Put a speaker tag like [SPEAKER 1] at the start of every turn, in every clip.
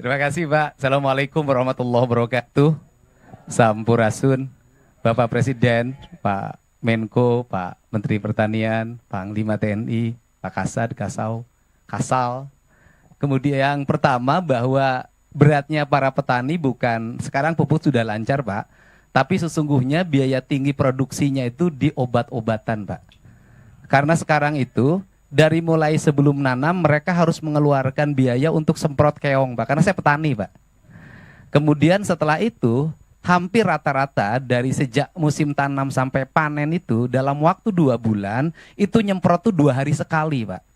[SPEAKER 1] Terima kasih Pak. Assalamualaikum warahmatullahi wabarakatuh. Sampurasun, Bapak Presiden, Pak Menko, Pak Menteri Pertanian, Panglima TNI, Pak Kasad, Kasal. Kemudian yang pertama bahwa beratnya para petani bukan sekarang pupuk sudah lancar Pak, tapi sesungguhnya biaya tinggi produksinya itu di obat-obatan Pak. Karena sekarang itu dari mulai sebelum nanam mereka harus mengeluarkan biaya untuk semprot keong Pak, karena saya petani Pak. Kemudian setelah itu hampir rata-rata dari sejak musim tanam sampai panen itu dalam waktu 2 bulan itu nyemprot tuh 2 hari sekali Pak.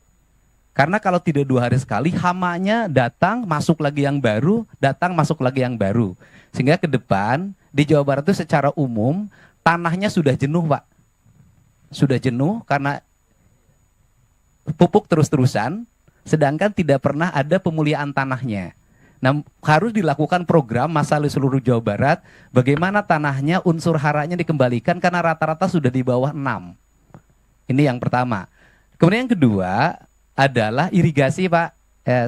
[SPEAKER 1] Karena kalau tidak 2 hari sekali hamanya datang masuk lagi yang baru, datang masuk lagi yang baru. Sehingga ke depan di Jawa Barat itu secara umum tanahnya sudah jenuh Pak. Sudah jenuh karena pupuk terus-terusan, sedangkan tidak pernah ada pemuliaan tanahnya. Nah, harus dilakukan program masalah seluruh Jawa Barat, bagaimana tanahnya unsur haranya dikembalikan karena rata-rata sudah di bawah 6. Ini yang pertama. Kemudian yang kedua adalah irigasi Pak.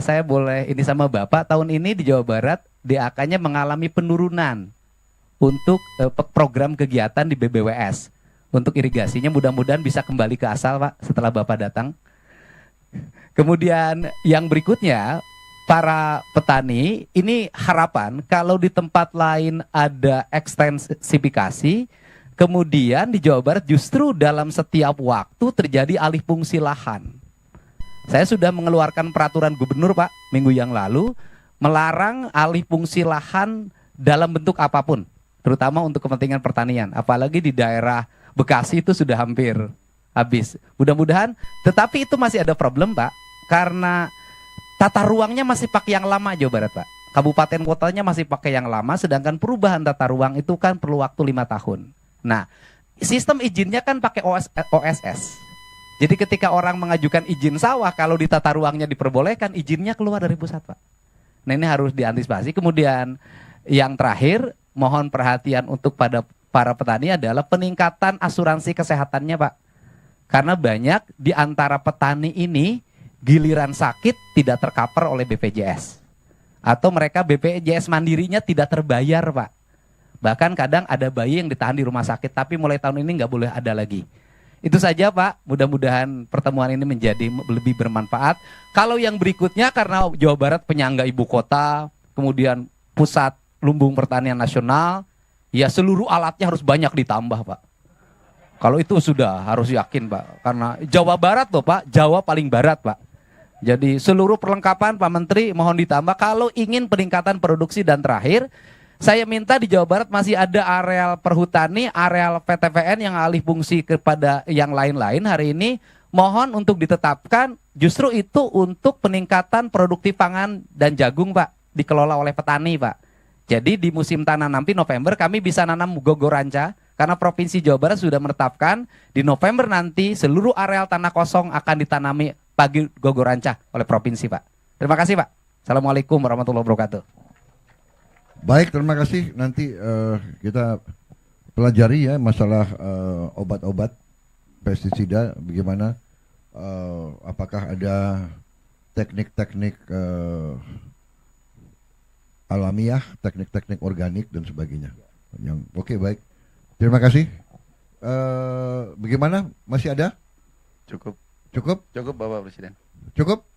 [SPEAKER 1] Saya boleh ini sama Bapak, tahun ini di Jawa Barat DAK-nya mengalami penurunan untuk program kegiatan di BBWS. Untuk irigasinya mudah-mudahan bisa kembali ke asal Pak setelah Bapak datang. Kemudian yang berikutnya, para petani ini harapan kalau di tempat lain ada ekstensifikasi, kemudian di Jawa Barat justru dalam setiap waktu terjadi alih fungsi lahan. Saya sudah mengeluarkan peraturan gubernur Pak minggu yang lalu melarang alih fungsi lahan dalam bentuk apapun, terutama untuk kepentingan pertanian. Apalagi di daerah Bekasi itu sudah hampir habis. Mudah-mudahan, tetapi itu masih ada problem Pak, karena tata ruangnya masih pakai yang lama Jawa Barat Pak. Kabupaten kotanya masih pakai yang lama, sedangkan perubahan tata ruang itu kan perlu waktu 5 tahun. Nah, sistem izinnya kan pakai OSS. Jadi ketika orang mengajukan izin sawah, kalau di tata ruangnya diperbolehkan, izinnya keluar dari pusat Pak. Nah ini harus diantisipasi. Kemudian yang terakhir, mohon perhatian untuk para petani adalah peningkatan asuransi kesehatannya Pak. Karena banyak di antara petani ini giliran sakit tidak tercover oleh BPJS. Atau mereka BPJS mandirinya tidak terbayar Pak. Bahkan kadang ada bayi yang ditahan di rumah sakit, tapi mulai tahun ini nggak boleh ada lagi. Itu saja Pak, mudah-mudahan pertemuan ini menjadi lebih bermanfaat. Kalau yang berikutnya karena Jawa Barat penyangga ibu kota, kemudian pusat lumbung pertanian nasional, ya seluruh alatnya harus banyak ditambah Pak. Kalau itu sudah harus yakin Pak, karena Jawa Barat loh Pak, Jawa paling barat Pak. Jadi seluruh perlengkapan Pak Menteri mohon ditambah kalau ingin peningkatan produksi. Dan terakhir, saya minta di Jawa Barat masih ada areal perhutani, areal PTPN yang alih fungsi kepada yang lain-lain hari ini, mohon untuk ditetapkan justru itu untuk peningkatan produktif pangan dan jagung Pak, dikelola oleh petani Pak. Jadi di musim tanam nanti November kami bisa nanam gogoranca, karena Provinsi Jawa Barat sudah menetapkan di November nanti seluruh areal tanah kosong akan ditanami pagi gogoranca oleh Provinsi Pak. Terima kasih Pak. Assalamualaikum warahmatullahi wabarakatuh.
[SPEAKER 2] Baik, terima kasih. Nanti kita pelajari ya masalah obat-obat pestisida, bagaimana apakah ada teknik-teknik alamiah, teknik-teknik organik dan sebagainya. Yang oke, baik. Terima kasih. Bagaimana? Masih ada?
[SPEAKER 1] Cukup.
[SPEAKER 2] Cukup?
[SPEAKER 1] Cukup Bapak Presiden.
[SPEAKER 2] Cukup?